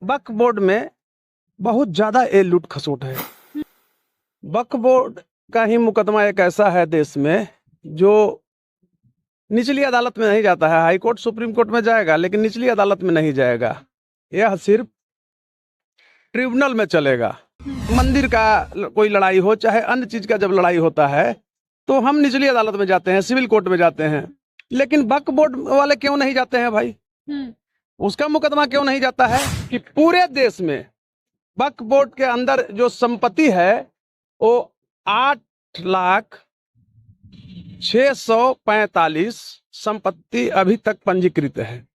वक्फ board में बहुत ज्यादा ये लूट खसोट है। वक्फ बोर्ड का ही मुकदमा एक ऐसा है देश में जो निचली अदालत में नहीं जाता है। हाई कोर्ट सुप्रीम कोर्ट में जाएगा लेकिन निचली अदालत में नहीं जाएगा। यह सिर्फ ट्रिब्यूनल में चलेगा। मंदिर का कोई लड़ाई हो चाहे अन्य चीज का जब लड़ाई होता है तो हम निचली अदालत में जाते हैं, सिविल कोर्ट में जाते हैं। लेकिन वक्फ बोर्ड वाले क्यों नहीं जाते हैं भाई? उसका मुकदमा क्यों नहीं जाता है कि पूरे देश में वक्फ बोर्ड के अंदर जो संपत्ति है वो 8,06,45 संपत्ति अभी तक पंजीकृत है।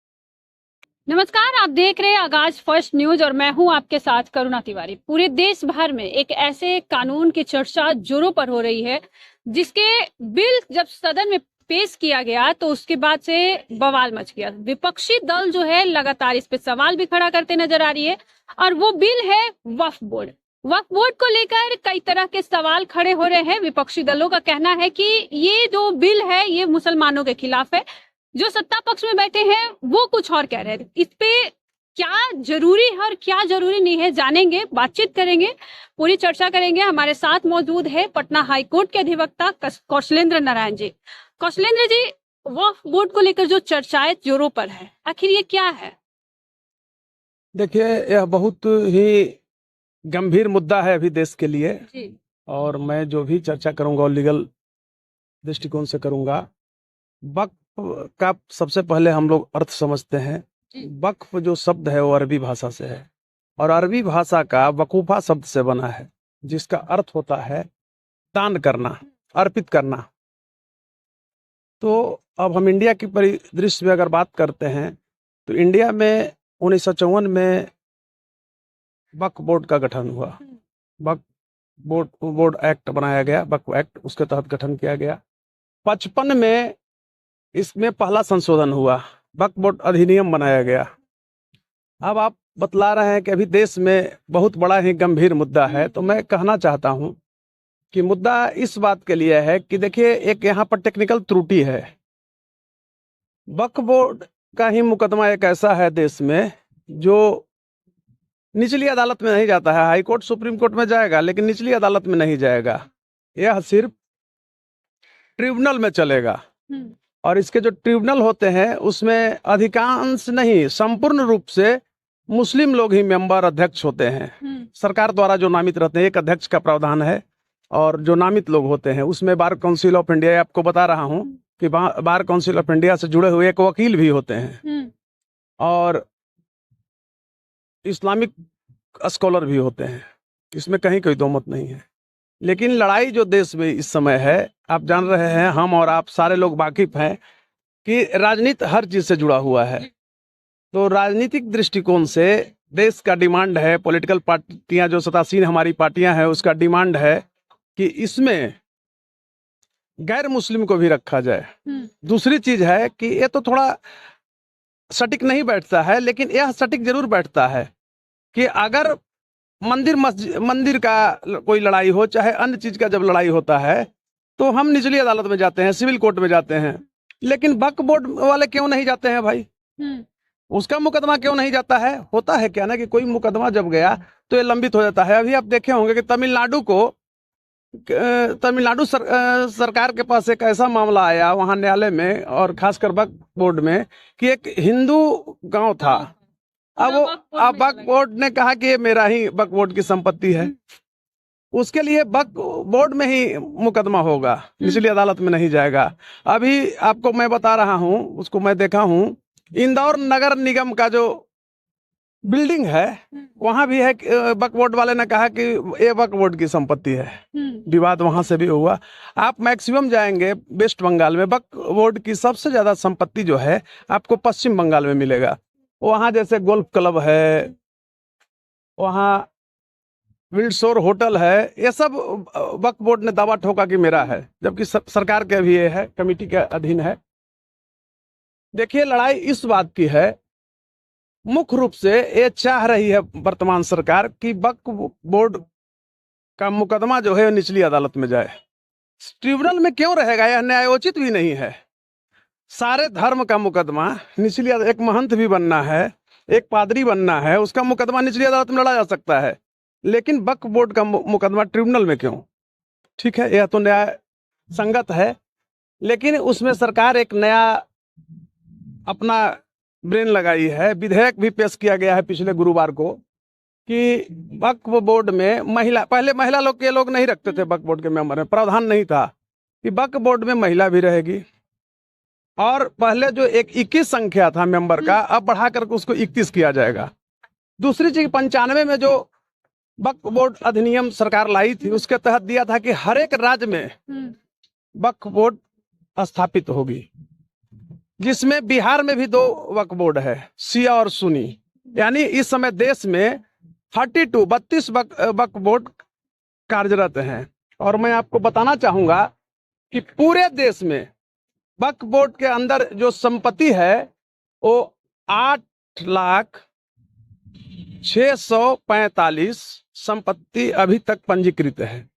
नमस्कार, आप देख रहे हैं आगाज फर्स्ट न्यूज और मैं हूं आपके साथ करुणा तिवारी। पूरे देश भर में एक ऐसे कानून की चर्चा जोरों पर हो रही है जिसके बिल जब सदन में पेश किया गया तो उसके बाद से बवाल मच गया। विपक्षी दल जो है लगातार इस पे सवाल भी खड़ा करते नजर आ रही है और वो बिल है वक्फ बोर्ड। वक्फ बोर्ड को लेकर कई तरह के सवाल खड़े हो रहे हैं। विपक्षी दलों का कहना है कि ये जो बिल है ये मुसलमानों के खिलाफ है। जो सत्ता पक्ष में बैठे हैं वो कुछ और कह रहे हैं। इस पे क्या जरूरी है और क्या जरूरी नहीं है जानेंगे, बातचीत करेंगे, पूरी चर्चा करेंगे। हमारे साथ मौजूद है पटना हाई कोर्ट के अधिवक्ता कौशलेंद्र नारायण जी। कौशलेंद्र जी, वक्फ बोर्ड को लेकर जो चर्चाएं जोरों पर है, आखिर ये क्या है? देखिए, यह बहुत ही गंभीर मुद्दा है अभी देश के लिए जी। और मैं जो भी चर्चा करूंगा लीगल दृष्टिकोण से करूंगा। वक्फ का सबसे पहले हम लोग अर्थ समझते हैं। वक्फ जो शब्द है वो अरबी भाषा से है और अरबी भाषा का वकूफा शब्द से बना है जिसका अर्थ होता है दान करना, अर्पित करना। तो अब हम इंडिया की परिदृश्य में अगर बात करते हैं तो इंडिया में 1954 में वक्फ बोर्ड का गठन हुआ। वक्फ बोर्ड एक्ट बनाया गया, वक्फ एक्ट, उसके तहत गठन किया गया। 55 में इसमें पहला संशोधन हुआ, वक्फ बोर्ड अधिनियम बनाया गया। अब आप बतला रहे हैं कि अभी देश में बहुत बड़ा ही गंभीर मुद्दा है, तो मैं कहना चाहता हूं कि मुद्दा इस बात के लिए है कि देखिए, एक यहाँ पर टेक्निकल त्रुटि है। वक्फ बोर्ड का ही मुकदमा एक ऐसा है देश में जो निचली अदालत में नहीं जाता है। हाई कोर्ट सुप्रीम कोर्ट में जाएगा लेकिन निचली अदालत में नहीं जाएगा। यह सिर्फ ट्रिब्यूनल में चलेगा और इसके जो ट्रिब्यूनल होते हैं उसमें अधिकांश नहीं, संपूर्ण रूप से मुस्लिम लोग ही मेंबर अध्यक्ष होते हैं। सरकार द्वारा जो नामित रहते हैं, एक अध्यक्ष का प्रावधान है और जो नामित लोग होते हैं उसमें बार काउंसिल ऑफ इंडिया, आपको बता रहा हूं कि बार काउंसिल ऑफ इंडिया से जुड़े हुए एक वकील भी होते हैं और इस्लामिक स्कॉलर भी होते हैं। इसमें कहीं कोई दो मत नहीं है। लेकिन लड़ाई जो देश में इस समय है, आप जान रहे हैं, हम और आप सारे लोग वाकिफ हैं कि राजनीति हर चीज से जुड़ा हुआ है। तो राजनीतिक दृष्टिकोण से देश का डिमांड है, पॉलिटिकल पार्टियां जो सत्तासीन हमारी पार्टियां हैं उसका डिमांड है कि इसमें गैर मुस्लिम को भी रखा जाए। दूसरी चीज है कि ये तो थोड़ा सटीक नहीं बैठता है लेकिन यह सटीक जरूर बैठता है कि अगर मंदिर का कोई लड़ाई हो चाहे अन्य चीज का जब लड़ाई होता है तो हम निचली अदालत में जाते हैं, सिविल कोर्ट में जाते हैं। लेकिन वक्फ बोर्ड वाले क्यों नहीं जाते हैं भाई? उसका मुकदमा क्यों नहीं जाता है? होता है क्या ना कि कोई मुकदमा जब गया तो ये लंबित हो जाता है। अभी आप देखे होंगे कि तमिलनाडु सरकार के पास एक ऐसा मामला आया वहां न्यायालय में और खासकर वक्फ बोर्ड में कि एक हिंदू गांव था। अब वक्फ बोर्ड ने कहा कि ये मेरा ही वक्फ बोर्ड की संपत्ति है। उसके लिए वक्फ बोर्ड में ही मुकदमा होगा, निचली अदालत में नहीं जाएगा। अभी आपको मैं बता रहा हूं, उसको मैं देखा हूं, इंदौर नगर निगम का जो बिल्डिंग है वहां भी है। वक्फ बोर्ड वाले ने कहा कि ये वक्फ बोर्ड की संपत्ति है। विवाद वहां से भी हुआ। आप मैक्सिमम जाएंगे वेस्ट बंगाल में, वक्फ बोर्ड की सबसे ज्यादा संपत्ति जो है आपको पश्चिम बंगाल में मिलेगा। वहां जैसे गोल्फ क्लब है, वहां विल्डसोर होटल है, ये सब वक्फ बोर्ड ने दावा ठोका कि मेरा है, जबकि सरकार के भी ये है, कमेटी के अधीन है। देखिए, लड़ाई इस बात की है, मुख्य रूप से ये चाह रही है वर्तमान सरकार कि वक्फ बोर्ड का मुकदमा जो है निचली अदालत में जाए। ट्रिब्यूनल में क्यों रहेगा? यह न्यायोचित भी नहीं है। सारे धर्म का मुकदमा निचली, एक महंत भी बनना है, एक पादरी बनना है, उसका मुकदमा निचली अदालत में लड़ा जा सकता है, लेकिन वक्फ बोर्ड का मुकदमा ट्रिब्यूनल में क्यों? ठीक है, यह तो न्याय संगत है, लेकिन उसमें सरकार एक नया अपना ब्रेन लगाई है। विधेयक भी पेश किया गया है पिछले गुरुवार को कि वक्फ बोर्ड में महिला, पहले महिला लोग के लोग नहीं रखते थे वक्फ बोर्ड के मेंबर में, प्रावधान नहीं था कि वक्फ बोर्ड में महिला भी रहेगी। और पहले जो एक 21 संख्या था मेंबर का, अब बढ़ा करके उसको 31 किया जाएगा। दूसरी चीज, 95 में जो वक्फ बोर्ड अधिनियम सरकार लाई थी, उसके तहत दिया था कि हर एक राज्य में वक्फ बोर्ड स्थापित होगी, जिसमें बिहार में भी 2 वक्फ बोर्ड है, शिया और सुन्नी। यानी इस समय देश में 32 वक्फ बोर्ड कार्यरत हैं। और मैं आपको बताना चाहूंगा कि पूरे देश में वक्फ बोर्ड के अंदर जो संपत्ति है वो 8,645 संपत्ति अभी तक पंजीकृत है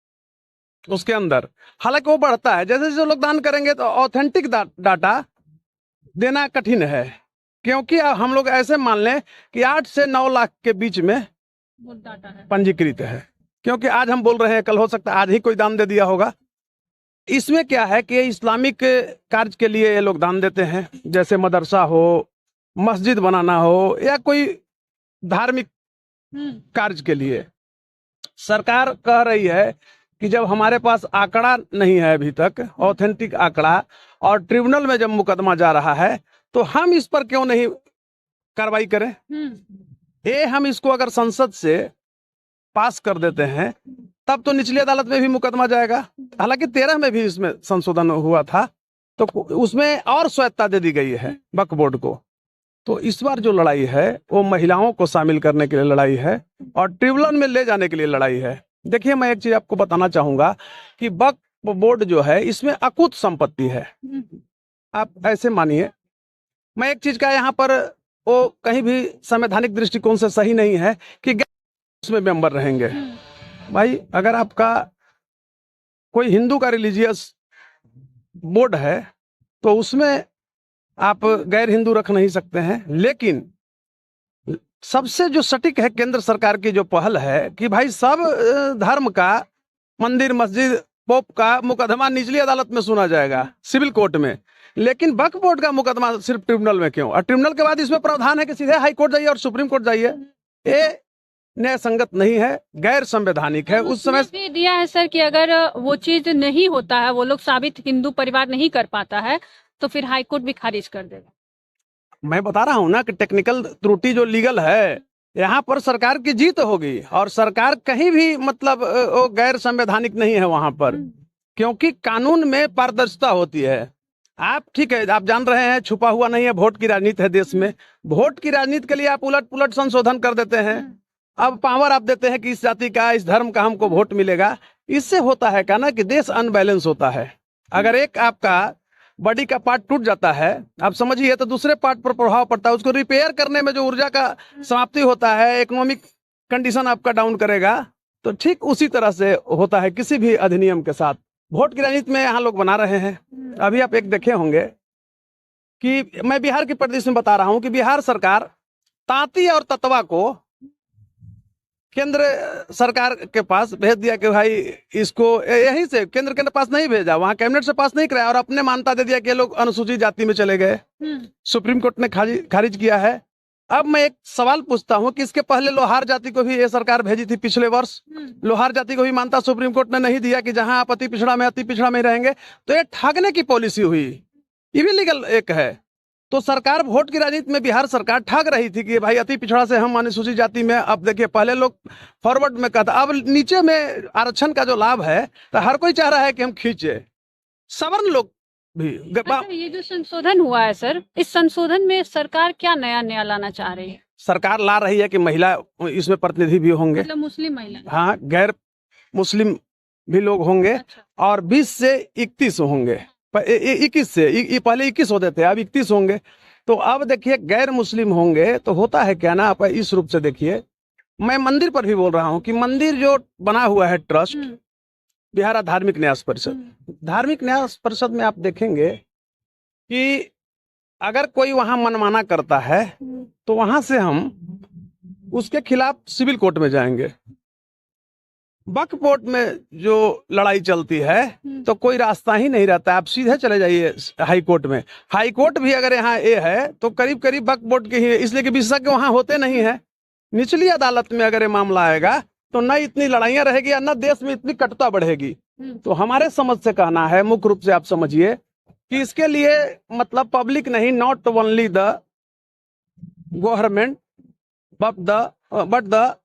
उसके अंदर। हालांकि वो बढ़ता है, जैसे जैसे लोग दान करेंगे तो ऑथेंटिक डाटा देना कठिन है, क्योंकि हम लोग ऐसे मान लें कि 8 से 9 लाख के बीच में पंजीकृत है। क्योंकि आज हम बोल रहे हैं, कल हो सकता है आज ही कोई दान दे दिया होगा। इसमें क्या है कि इस्लामिक कार्य के लिए ये लोग दान देते हैं, जैसे मदरसा हो, मस्जिद बनाना हो, या कोई धार्मिक कार्य के लिए। सरकार कह रही है कि जब हमारे पास आंकड़ा नहीं है अभी तक, ऑथेंटिक आंकड़ा, और ट्रिब्यूनल में जब मुकदमा जा रहा है, तो हम इस पर क्यों नहीं कार्रवाई करें? हम इसको अगर संसद से पास कर देते हैं तब तो निचली अदालत में भी मुकदमा जाएगा। हालांकि 13 में भी इसमें संशोधन हुआ था, तो उसमें और स्वायत्ता दे दी गई है वक्फ बोर्ड को। तो इस बार जो लड़ाई है वो महिलाओं को शामिल करने के लिए लड़ाई है और ट्रिब्यूनल में ले जाने के लिए लड़ाई है। देखिए, मैं एक चीज आपको बताना चाहूंगा कि वक्फ बोर्ड जो है, इसमें अकूत संपत्ति है। आप ऐसे मानिए, मैं एक चीज का यहाँ पर वो कहीं भी संवैधानिक दृष्टिकोण से सही नहीं है कि उसमें मेंबर रहेंगे। भाई, अगर आपका कोई हिंदू का रिलीजियस बोर्ड है तो उसमें आप गैर हिंदू रख नहीं सकते हैं। लेकिन सबसे जो सटीक है केंद्र सरकार की जो पहल है कि भाई सब धर्म का, मंदिर मस्जिद पोप का मुकदमा निचली अदालत में सुना जाएगा, सिविल कोर्ट में। लेकिन वक्फ बोर्ड का मुकदमा सिर्फ ट्रिब्यूनल में क्यों? और ट्रिब्यूनल के बाद इसमें प्रावधान है कि सीधे हाई कोर्ट जाइए और सुप्रीम कोर्ट जाइए। ये न्याय संगत नहीं है, गैर संवैधानिक है। उस समय भी दिया है सर कि अगर वो चीज नहीं होता है, वो लोग साबित हिंदू परिवार नहीं कर पाता है, तो फिर हाई कोर्ट भी खारिज कर देगा। मैं बता रहा हूं ना कि टेक्निकल त्रुटि जो लीगल है, यहाँ पर सरकार की जीत होगी। और सरकार कहीं भी मतलब वो गैर संवैधानिक नहीं है वहां पर, क्योंकि कानून में पारदर्शिता होती है। आप ठीक है, आप जान रहे हैं, छुपा हुआ नहीं है, वोट की राजनीति है देश में। वोट की राजनीति के लिए आप उलट पुलट संशोधन कर देते हैं। अब पावर आप देते हैं कि इस जाति का, इस धर्म का हमको वोट मिलेगा। इससे होता है क्या ना कि देश अनबैलेंस होता है। अगर एक आपका बॉडी का पार्ट टूट जाता है, आप समझिए, तो दूसरे पार्ट पर प्रभाव पड़ता है। उसको रिपेयर करने में जो ऊर्जा का समाप्ति होता है, इकोनॉमिक कंडीशन आपका डाउन करेगा। तो ठीक उसी तरह से होता है किसी भी अधिनियम के साथ। वोट की राजनीति में यहाँ लोग बना रहे हैं। अभी आप एक देखे होंगे कि मैं बिहार की परिदृश्य में बता रहा हूँ कि बिहार सरकार तांती और ततवा को केंद्र सरकार के पास भेज दिया कि भाई इसको यहीं से केंद्र के पास नहीं भेजा, वहां कैबिनेट से पास नहीं कराया, और अपने मान्यता दे दिया कि ये लोग अनुसूचित जाति में चले गए। सुप्रीम कोर्ट ने खारिज किया है। अब मैं एक सवाल पूछता हूं कि इसके पहले लोहार जाति को भी ये सरकार भेजी थी पिछले वर्ष। लोहार जाति को भी मानता सुप्रीम कोर्ट ने नहीं दिया कि जहां आप अति पिछड़ा में रहेंगे। तो ये ठगने की पॉलिसी हुई, ये भी लीगल एक है। तो सरकार वोट की राजनीति में बिहार सरकार ठग रही थी कि भाई अति पिछड़ा से हम अनुसूचित जाति में। अब देखिए, पहले लोग फॉरवर्ड में कहता, अब नीचे में आरक्षण का जो लाभ है तो हर कोई चाह रहा है कि हम खींचे। सवर्ण लोग भी। अच्छा, ये जो संशोधन हुआ है सर, इस संशोधन में सरकार क्या नया लाना चाह रही है? सरकार ला रही है कि महिला इसमें प्रतिनिधि भी होंगे, मतलब मुस्लिम महिला, हाँ, गैर मुस्लिम भी लोग होंगे। अच्छा। और 20 से 31 होंगे, 21 से पहले 21 होते थे, अब 31 होंगे। तो अब देखिए, गैर मुस्लिम होंगे तो होता है क्या ना, आप इस रूप से देखिए। मैं मंदिर पर भी बोल रहा हूँ कि मंदिर जो बना हुआ है ट्रस्ट, बिहार धार्मिक न्यास परिषद, धार्मिक न्यास परिषद में आप देखेंगे कि अगर कोई वहां मनमाना करता है तो वहां से हम उसके खिलाफ सिविल कोर्ट में जाएंगे। वक्फ बोर्ड में जो लड़ाई चलती है तो कोई रास्ता ही नहीं रहता, आप सीधे चले जाइए हाई कोर्ट में। हाई कोर्ट भी अगर यहाँ ए है तो करीब करीब वक्फ बोर्ड के ही है, इसलिए कि विशेषज्ञ वहां होते नहीं है। निचली अदालत में अगर ये मामला आएगा तो न इतनी लड़ाइयां रहेगी और न देश में इतनी कटुता बढ़ेगी। तो हमारे समझ से कहना है, मुख्य रूप से आप समझिए कि इसके लिए मतलब पब्लिक नहीं, not only the government but the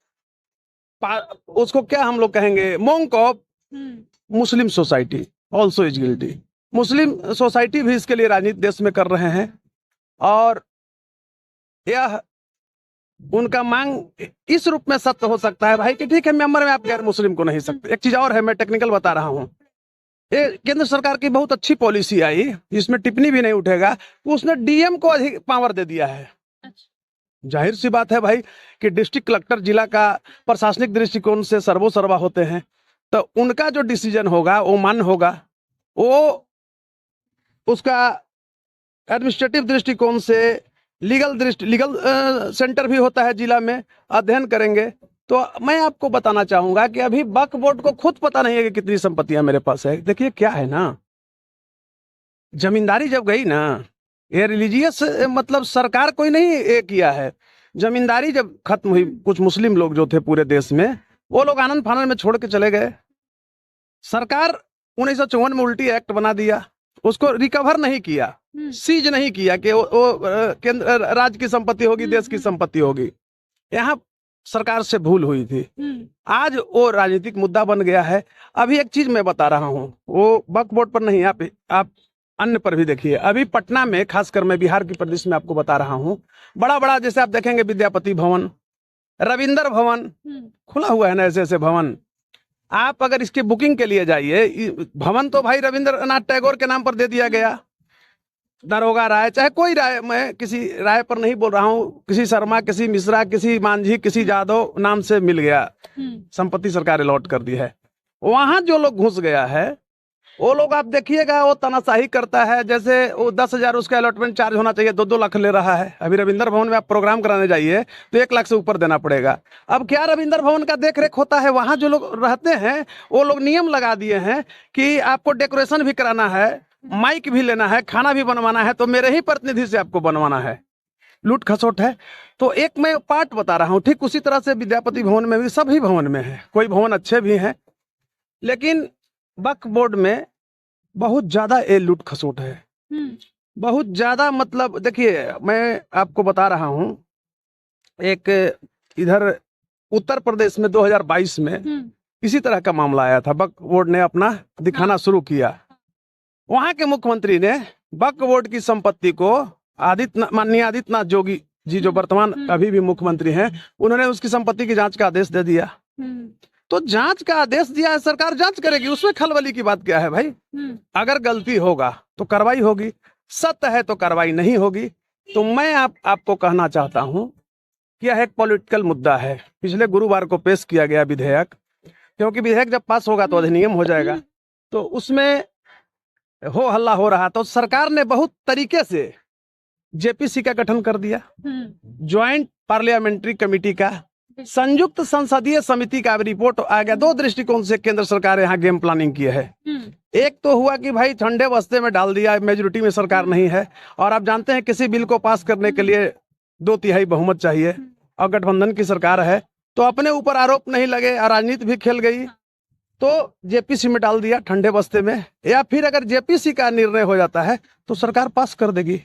उसको क्या हम लोग कहेंगे, monk of Muslim society also is guilty. Muslim society भी इसके लिए राजनीति देश में कर रहे हैं और यह उनका मांग इस रूप में सत्य हो सकता है भाई कि ठीक है, मेंबर में आप गैर मुस्लिम को नहीं सकते। एक चीज और है, मैं टेक्निकल बता रहा हूँ, ये केंद्र सरकार की बहुत अच्छी पॉलिसी आई, जिसमें टिप्पणी भी नहीं उठेगा, उसने डीएम को अधिक पावर दे दिया है। जाहिर सी बात है भाई कि डिस्ट्रिक्ट कलेक्टर जिला का प्रशासनिक दृष्टिकोण से सर्वोसर्वा होते हैं, तो उनका जो डिसीजन होगा वो मान्य होगा। वो उसका एडमिनिस्ट्रेटिव दृष्टिकोण से लीगल सेंटर भी होता है जिला में, अध्ययन करेंगे। तो मैं आपको बताना चाहूंगा कि अभी वक्फ बोर्ड को खुद पता नहीं है कि कितनी संपत्तियां मेरे पास है। देखिए क्या है ना, जमींदारी जब गई ना, ये रिलीजियस मतलब सरकार कोई नहीं ये किया है। जमींदारी जब खत्म हुई, कुछ मुस्लिम लोग जो थे पूरे देश में, वो लोग आनंद फानंद में छोड़ के चले गए। सरकार 1954 में उल्टी एक्ट बना दिया, उसको रिकवर नहीं किया, सीज नहीं किया कि वो केंद्र राज्य की संपत्ति होगी, देश की संपत्ति होगी। यहाँ सरकार से भूल हुई थी, आज वो राजनीतिक मुद्दा बन गया है। अभी एक चीज मैं बता रहा हूँ, वो वक्फ बोर्ड पर नहीं, आप अन्य पर भी देखिए। अभी पटना में, खासकर मैं बिहार की प्रदेश में आपको बता रहा हूँ, बड़ा बड़ा जैसे आप देखेंगे विद्यापति भवन, रविंदर भवन खुला हुआ है ना, ऐसे ऐसे भवन। आप अगर इसकी बुकिंग के लिए जाइए, भवन तो भाई रविंद्रनाथ टैगोर के नाम पर दे दिया गया, दरोगा राय, चाहे कोई राय, मैं किसी राय पर नहीं बोल रहा हूँ, किसी शर्मा, किसी मिश्रा, किसी मांझी, किसी जादव नाम से मिल गया, संपत्ति सरकार अलॉट कर दी है। वहां जो लोग घुस गया है वो लोग आप देखिएगा, वो तानाशाही करता है। जैसे वो 10,000 उसका अलॉटमेंट चार्ज होना चाहिए, 2-2 लाख ले रहा है। अभी रविंदर भवन में आप प्रोग्राम कराने जाइए तो 1 लाख से ऊपर देना पड़ेगा। अब क्या रविंदर भवन का देख रेख होता है? वहां जो लोग रहते हैं वो लोग नियम लगा दिए हैं कि आपको डेकोरेशन भी कराना है, माइक भी लेना है, खाना भी बनवाना है, तो मेरे ही प्रतिनिधि से आपको बनवाना है। लूट खसोट है। तो एक मैं पार्ट बता रहा हूँ, ठीक उसी तरह से विद्यापति भवन में भी, सभी भवन में है, कोई भवन अच्छे भी हैं, लेकिन वक्फ बोर्ड में बहुत ज्यादा ये लूट खसोट है, बहुत ज्यादा। मतलब देखिए, मैं आपको बता रहा हूं, एक इधर उत्तर प्रदेश में 2022 में इसी तरह का मामला आया था। वक्फ बोर्ड ने अपना दिखाना शुरू किया। वहां के मुख्यमंत्री ने वक्फ बोर्ड की संपत्ति को माननीय आदित्यनाथ जोगी जी, जो वर्तमान अभी भी मुख्यमंत्री हैं, उन्होंने उसकी संपत्ति की जांच का आदेश दे दिया। तो जांच का आदेश दिया है, सरकार जांच करेगी, उसमें खलबली की बात क्या है भाई? अगर गलती होगा तो कार्रवाई होगी, सत्य है तो कार्रवाई नहीं होगी। तो मैं आपको कहना चाहता हूं कि यह एक पॉलिटिकल मुद्दा है। पिछले गुरुवार को पेश किया गया विधेयक, क्योंकि विधेयक जब पास होगा तो अधिनियम हो जाएगा, तो उसमें हो हल्ला हो रहा। तो सरकार ने बहुत तरीके से जेपीसी का गठन कर दिया, ज्वाइंट पार्लियामेंट्री कमेटी का, संयुक्त संसदीय समिति का रिपोर्ट आ गया। 2 दृष्टिकोण से केंद्र सरकार यहाँ गेम प्लानिंग की है। एक तो हुआ कि भाई ठंडे बस्ते में डाल दिया, मेजोरिटी में सरकार नहीं है, और आप जानते हैं किसी बिल को पास करने के लिए 2/3 बहुमत चाहिए, और गठबंधन की सरकार है, तो अपने ऊपर आरोप नहीं लगे और राजनीति भी खेल गई, तो जेपीसी में डाल दिया ठंडे बस्ते में। या फिर अगर जेपीसी का निर्णय हो जाता है तो सरकार पास कर देगी,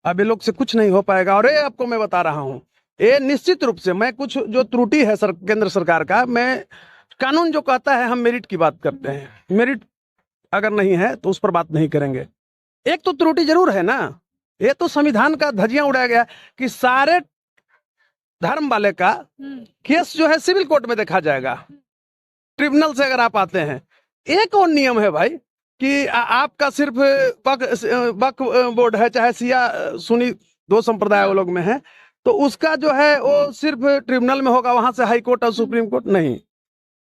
अब ये लोग से कुछ नहीं हो पाएगा। और ये आपको मैं बता रहा हूँ, ये निश्चित रूप से, मैं कुछ जो त्रुटि है केंद्र सरकार का, मैं कानून जो कहता है हम मेरिट की बात करते हैं, मेरिट अगर नहीं है तो उस पर बात नहीं करेंगे। एक तो त्रुटि जरूर है ना, ये तो संविधान का धज्जियां उड़ाया गया कि सारे धर्म वाले का केस जो है सिविल कोर्ट में देखा जाएगा, ट्रिब्यूनल से अगर आप आते हैं। एक और नियम है भाई कि आपका सिर्फ वक्फ बोर्ड है, चाहे सिया सुनी 2 संप्रदाय वो लोग में है, तो उसका जो है वो सिर्फ ट्रिब्यूनल में होगा, वहां से हाई कोर्ट और सुप्रीम कोर्ट नहीं,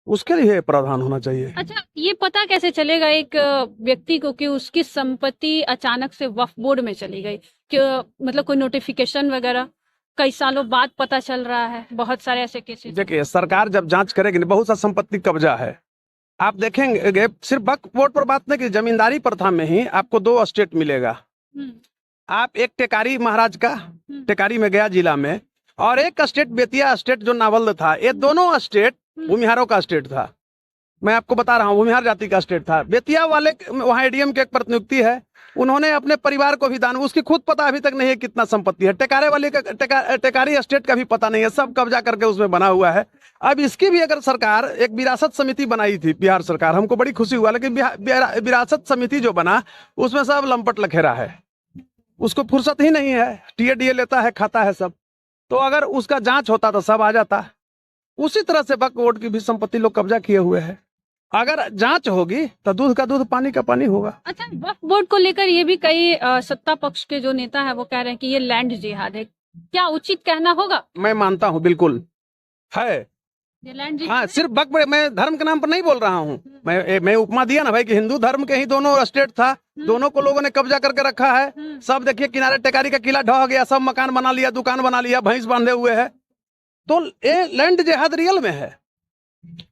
उसके लिए प्रावधान होना चाहिए। अच्छा, ये पता कैसे चलेगा एक व्यक्ति को कि उसकी संपत्ति अचानक से वक्फ बोर्ड में चली गई? मतलब कोई नोटिफिकेशन वगैरह कई सालों बाद पता चल रहा है, बहुत सारे ऐसे केसेस। देखिए, सरकार जब जांच करेगी ना, बहुत सा संपत्ति कब्जा है। आप देखेंगे, सिर्फ वक्फ बोर्ड पर बात नहीं की, जमींदारी प्रथा में ही आपको 2 स्टेट मिलेगा। आप एक टेकारी महाराज का, टेकारी में गया जिला में, और एक स्टेट बेतिया स्टेट जो नावल्द था। ये दोनों स्टेट भूमिहारों का स्टेट था। मैं आपको बता रहा हूँ, भूमिहार जाति का स्टेट था। बेतिया वाले, वहाँ एडीएम के एक प्रतिनियुक्ति है, उन्होंने अपने परिवार को भी दान, उसकी खुद पता अभी तक नहीं है कितना संपत्ति है। टेकारे वाले का, टेकारी स्टेट का भी पता नहीं है, सब कब्जा करके उसमें बना हुआ है। अब इसकी भी अगर सरकार, एक विरासत समिति बनाई थी बिहार सरकार, हमको बड़ी खुशी हुआ, लेकिन विरासत समिति जो बना उसमें सब लंपट लखेरा है, उसको फुर्सत ही नहीं है, टीए लेता है, खाता है सब। तो अगर उसका जांच होता तो सब आ जाता। उसी तरह से वक्फ बोर्ड की भी संपत्ति लोग कब्जा किए हुए हैं। अगर जांच होगी तो दूध का दूध, पानी का पानी होगा। अच्छा, वक्फ बोर्ड को लेकर ये भी कई सत्ता पक्ष के जो नेता है वो कह रहे हैं कि ये लैंड जिहाद है, क्या उचित कहना होगा? मैं मानता हूँ, बिल्कुल है ये लैंड जिहाद। हाँ, सिर्फ वक्फ, मैं धर्म के नाम पर नहीं बोल रहा हूँ। मैं उपमा दिया ना भाई कि हिंदू धर्म के ही दोनों स्टेट था, दोनों को लोगों ने कब्जा करके रखा है। सब देखिए, किनारे टेकारी का किला ढह गया, सब मकान बना लिया, दुकान बना लिया, भैंस बांधे हुए है। तो ये लैंड जिहाद रियल में है।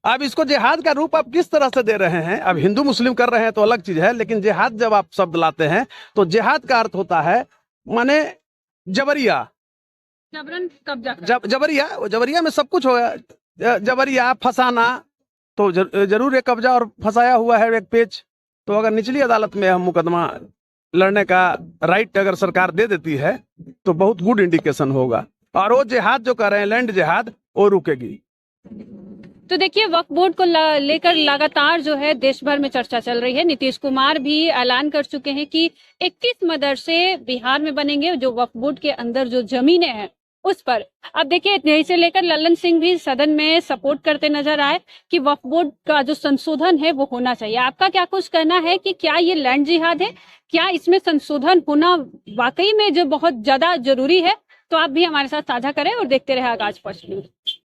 अब इसको जिहाद का रूप आप किस तरह से दे रहे हैं, अब हिंदू मुस्लिम कर रहे हैं तो अलग चीज है, लेकिन जिहाद जब आप शब्द लाते हैं तो जिहाद का अर्थ होता है माने जबरिया, जबरन कब्जा। जबरिया में सब कुछ होगा, जबरिया, फंसाना। तो जरूर एक कब्जा और फंसाया हुआ है एक पेच। तो अगर निचली अदालत में हम मुकदमा लड़ने का राइट अगर सरकार दे देती है तो बहुत गुड इंडिकेशन होगा, और वो जिहाद जो कर रहे हैं, लैंड जिहाद, वो रुकेगी। तो देखिए, वक्फ बोर्ड को लेकर लगातार जो है देश भर में चर्चा चल रही है। नीतीश कुमार भी ऐलान कर चुके हैं कि 21 मदरसे बिहार में बनेंगे, जो वक्फ बोर्ड के अंदर जो जमीनें हैं उस पर। अब देखिए, इसे लेकर लल्लन सिंह भी सदन में सपोर्ट करते नजर आए कि वक्फ बोर्ड का जो संशोधन है वो होना चाहिए। आपका क्या कुछ कहना है कि क्या ये लैंड जिहाद है, क्या इसमें संशोधन होना वाकई में जो बहुत ज्यादा जरूरी है? तो आप भी हमारे साथ साझा करें और देखते रहे आगाज फर्स्ट न्यूज।